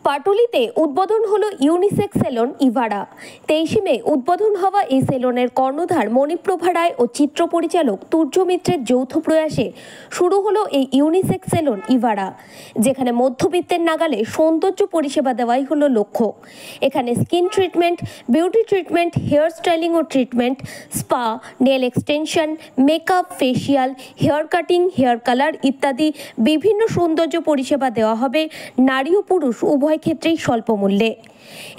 পাটুলিতে উদ্বোধন হলো unisex salon ইভারা। 23 মে উদ্বোধন হওয়া এই সেলুনের কর্ণধার মণিপ্রভা রায় ও চিত্র পরিচালক তুর্য মিত্রের যৌথ প্রয়াসে শুরু হলো এই ইউনিসেক্স সেলুন ইভারা, যেখানে মধ্যবিত্তের নাগালে সৌন্দর্য পরিষেবা দেওয়াই হলো লক্ষ্য। এখানে skin treatment, beauty treatment, hair styling ও treatment, spa, nail extension, makeup, facial, hair cutting, hair colour ইত্যাদি বিভিন্ন সৌন্দর্য পরিষেবা দেওয়া হবে নারী ও পুরুষ উভয় ক্ষেত্রেই স্বল্প মূল্যে।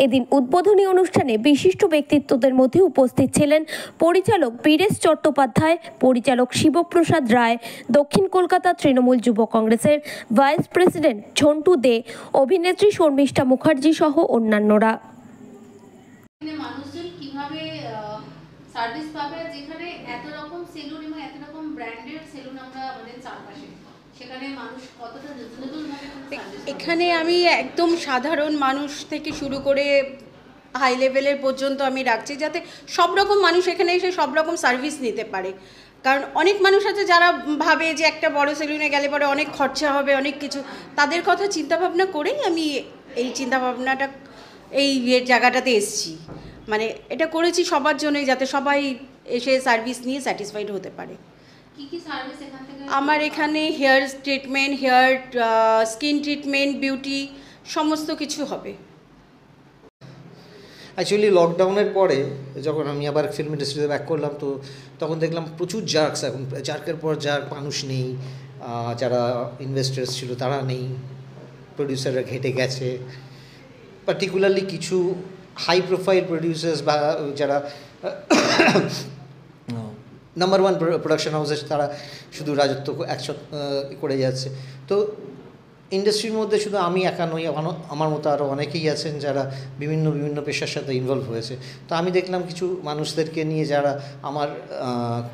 এদিন উদ্বোধনী অনুষ্ঠানে বিশিষ্ট ব্যক্তিত্বদের মধ্যে উপস্থিত ছিলেন পরিচালক বীরেশ চট্টোপাধ্যায়, পরিচালক শিবপ্রসাদ রায়, দক্ষিণ কলকাতা তৃণমূল যুব কংগ্রেসের ভাইস প্রেসিডেন্ট ঝন্টু দে, অভিনেত্রী শর্মিষ্ঠা মুখার্জি সহ অন্যান্যরা। মানুষজন কিভাবে সার্ভিস পাবে, যেখানে এত রকম সেলুন এবং এত রকম ব্র্যান্ডেড সেলুন আমরা আমাদের চারপাশে, সেখানে মানুষ কতটা রিজনেবল ভাবে সার্ভিস। এখানে আমি একদম সাধারণ মানুষ থেকে শুরু করে হাই লেভেলের পর্যন্ত আমি রাখছি, যাতে সব রকম মানুষ এখানে এসে সব রকম সার্ভিস নিতে পারে। কারণ অনেক মানুষ আছে যারা ভাবে যে একটা বড় সেলুনে গেলে পরে অনেক খরচা হবে, অনেক কিছু, তাদের কথা চিন্তাভাবনা করেই আমি এই চিন্তাভাবনাটা এই জায়গাটাতে এসেছি। মানে এটা করেছি সবার জন্যই, যাতে সবাই এসে সার্ভিস নিয়ে স্যাটিসফাইড হতে পারে। আমার এখানে hair treatment, hair skin treatment, beauty সমস্ত কিছু হবে। অ্যাকচুয়ালি লকডাউনের পরে যখন আমি আবার ফিল্ম ইন্ডাস্ট্রিতে ব্যাক করলাম, তো তখন দেখলাম প্রচুর জার্কস, এখন জার্কের পর জার্ক, মানুষ নেই, যারা ইনভেস্টার্স ছিল তারা নেই, প্রডিউসাররা ঘেটে গেছে। পার্টিকুলারলি কিছু হাই প্রোফাইল প্রডিউসার্স বা যারা নাম্বার ওয়ান প্রোডাকশন হাউসেস, তারা শুধু রাজত্ব করে যাচ্ছে। তো ইন্ডাস্ট্রির মধ্যে শুধু আমি একা নই, আমার মতো আরও অনেকেই আছেন যারা বিভিন্ন পেশার সাথে ইনভলভ হয়েছে। তো আমি দেখলাম কিছু মানুষদেরকে নিয়ে যারা আমার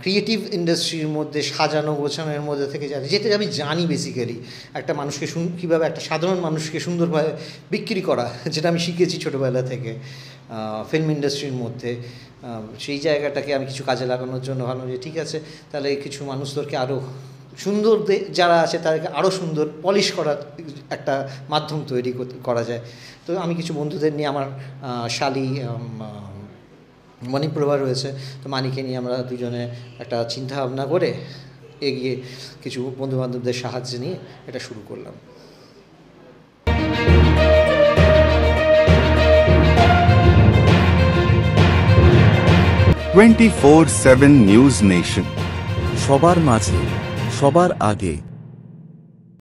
ক্রিয়েটিভ ইন্ডাস্ট্রির মধ্যে সাজানো গোছানোর মধ্যে থেকে যেটা আমি জানি বেসিক্যালি একটা মানুষকে কীভাবে একটা সাধারণ মানুষকে সুন্দরভাবে বিক্রি করা, যেটা আমি শিখেছি ছোটোবেলা থেকে ফিল্ম ইন্ডাস্ট্রির মধ্যে, সেই জায়গাটাকে আমি কিছু কাজে লাগানোর জন্য ভাবলাম যে ঠিক আছে, তাহলে কিছু মানুষদেরকে আরও সুন্দর যারা আছে তাদেরকে আরও সুন্দর পলিশ করার একটা মাধ্যম তৈরি করা যায়। তো আমি কিছু বন্ধুদের নিয়ে, আমার শালি মণিপ্রভা রয়েছে, তো মানিকে নিয়ে আমরা দুজনে একটা চিন্তা ভাবনা করে এগিয়ে কিছু বন্ধুবান্ধবদের সাহায্য নিয়ে এটা শুরু করলাম। 24/7 নিউজ নেশন, সবার মাঝে, সবার আগে।